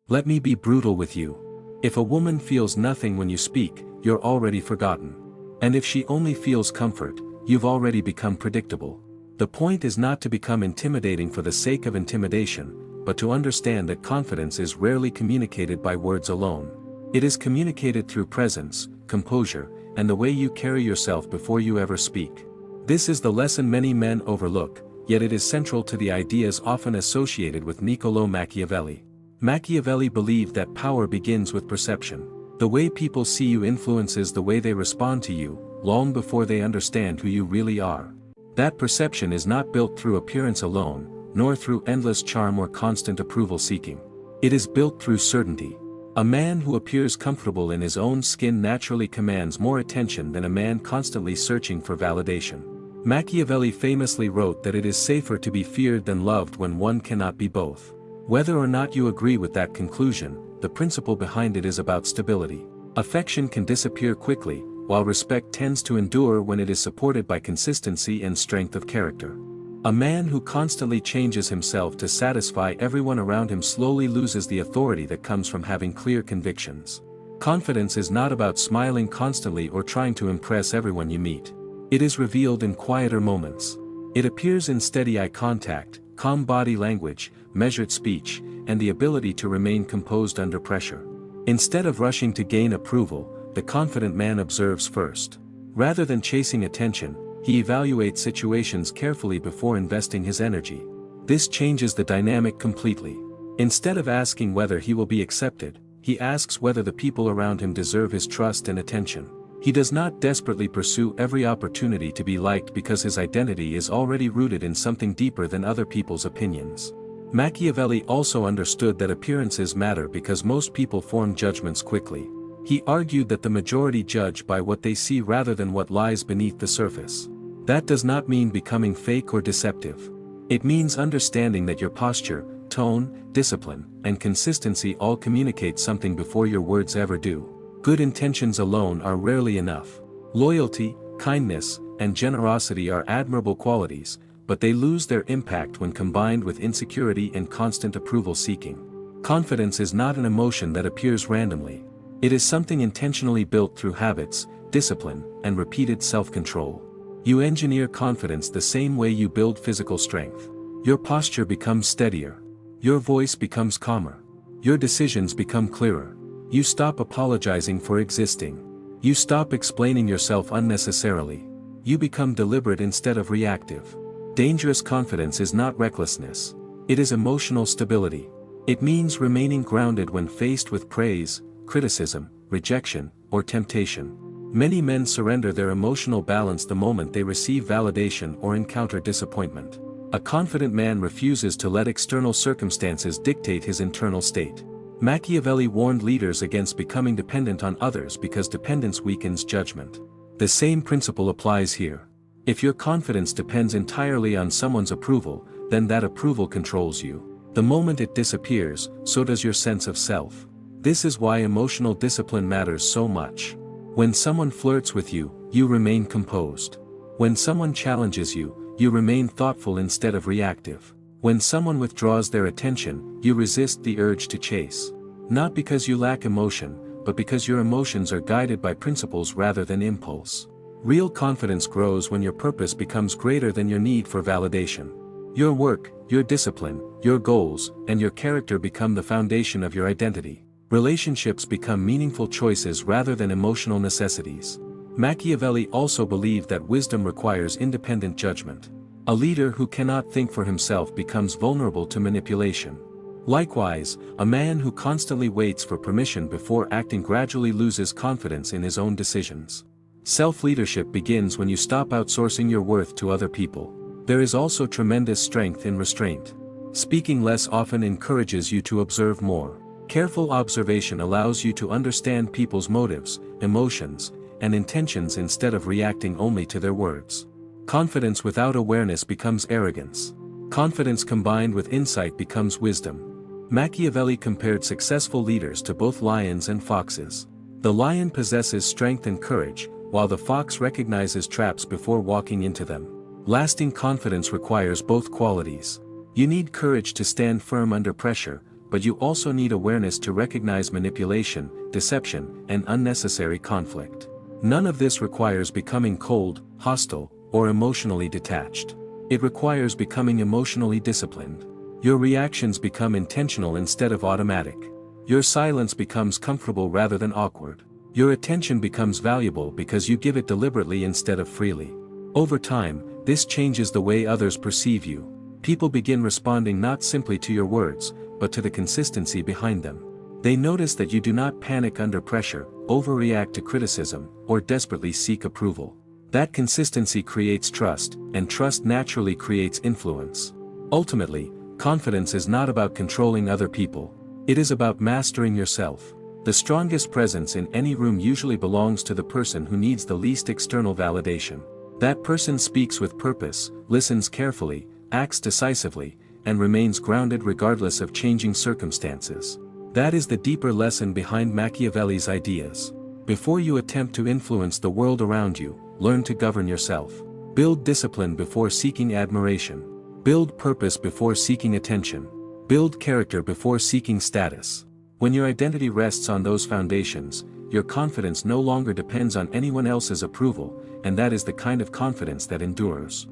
Let me be brutal with you. If a woman feels nothing when you speak, you're already forgotten. And if she only feels comfort, you've already become predictable. The point is not to become intimidating for the sake of intimidation, but to understand that confidence is rarely communicated by words alone. It is communicated through presence, composure, and the way you carry yourself before you ever speak. This is the lesson many men overlook, yet it is central to the ideas often associated with Niccolò Machiavelli. Machiavelli believed that power begins with perception. The way people see you influences the way they respond to you, long before they understand who you really are. That perception is not built through appearance alone, nor through endless charm or constant approval seeking. It is built through certainty. A man who appears comfortable in his own skin naturally commands more attention than a man constantly searching for validation. Machiavelli famously wrote that it is safer to be feared than loved when one cannot be both. Whether or not you agree with that conclusion, the principle behind it is about stability. Affection can disappear quickly, while respect tends to endure when it is supported by consistency and strength of character. A man who constantly changes himself to satisfy everyone around him slowly loses the authority that comes from having clear convictions. Confidence is not about smiling constantly or trying to impress everyone you meet. It is revealed in quieter moments. It appears in steady eye contact, calm body language, measured speech, and the ability to remain composed under pressure. Instead of rushing to gain approval, the confident man observes first. Rather than chasing attention, he evaluates situations carefully before investing his energy. This changes the dynamic completely. Instead of asking whether he will be accepted, he asks whether the people around him deserve his trust and attention. He does not desperately pursue every opportunity to be liked because his identity is already rooted in something deeper than other people's opinions. Machiavelli also understood that appearances matter because most people form judgments quickly. He argued that the majority judge by what they see rather than what lies beneath the surface. That does not mean becoming fake or deceptive. It means understanding that your posture, tone, discipline, and consistency all communicate something before your words ever do. Good intentions alone are rarely enough. Loyalty, kindness, and generosity are admirable qualities, but they lose their impact when combined with insecurity and constant approval seeking. Confidence is not an emotion that appears randomly. It is something intentionally built through habits, discipline, and repeated self-control. You engineer confidence the same way you build physical strength. Your posture becomes steadier. Your voice becomes calmer. Your decisions become clearer. You stop apologizing for existing. You stop explaining yourself unnecessarily. You become deliberate instead of reactive. Dangerous confidence is not recklessness. It is emotional stability. It means remaining grounded when faced with praise, criticism, rejection, or temptation. Many men surrender their emotional balance the moment they receive validation or encounter disappointment. A confident man refuses to let external circumstances dictate his internal state. Machiavelli warned leaders against becoming dependent on others because dependence weakens judgment. The same principle applies here. If your confidence depends entirely on someone's approval, then that approval controls you. The moment it disappears, so does your sense of self. This is why emotional discipline matters so much. When someone flirts with you, you remain composed. When someone challenges you, you remain thoughtful instead of reactive. When someone withdraws their attention, you resist the urge to chase. Not because you lack emotion, but because your emotions are guided by principles rather than impulse. Real confidence grows when your purpose becomes greater than your need for validation. Your work, your discipline, your goals, and your character become the foundation of your identity. Relationships become meaningful choices rather than emotional necessities. Machiavelli also believed that wisdom requires independent judgment. A leader who cannot think for himself becomes vulnerable to manipulation. Likewise, a man who constantly waits for permission before acting gradually loses confidence in his own decisions. Self-leadership begins when you stop outsourcing your worth to other people. There is also tremendous strength in restraint. Speaking less often encourages you to observe more. Careful observation allows you to understand people's motives, emotions, and intentions instead of reacting only to their words. Confidence without awareness becomes arrogance. Confidence combined with insight becomes wisdom. Machiavelli compared successful leaders to both lions and foxes. The lion possesses strength and courage, while the fox recognizes traps before walking into them. Lasting confidence requires both qualities. You need courage to stand firm under pressure, but you also need awareness to recognize manipulation, deception, and unnecessary conflict. None of this requires becoming cold, hostile, or emotionally detached. It requires becoming emotionally disciplined. Your reactions become intentional instead of automatic. Your silence becomes comfortable rather than awkward. Your attention becomes valuable because you give it deliberately instead of freely. Over time, this changes the way others perceive you. People begin responding not simply to your words, but to the consistency behind them. They notice that you do not panic under pressure, overreact to criticism, or desperately seek approval. That consistency creates trust, and trust naturally creates influence. Ultimately, confidence is not about controlling other people. It is about mastering yourself. The strongest presence in any room usually belongs to the person who needs the least external validation. That person speaks with purpose, listens carefully, acts decisively, and remains grounded regardless of changing circumstances. That is the deeper lesson behind Machiavelli's ideas. Before you attempt to influence the world around you, learn to govern yourself. Build discipline before seeking admiration. Build purpose before seeking attention. Build character before seeking status. When your identity rests on those foundations, your confidence no longer depends on anyone else's approval, and that is the kind of confidence that endures.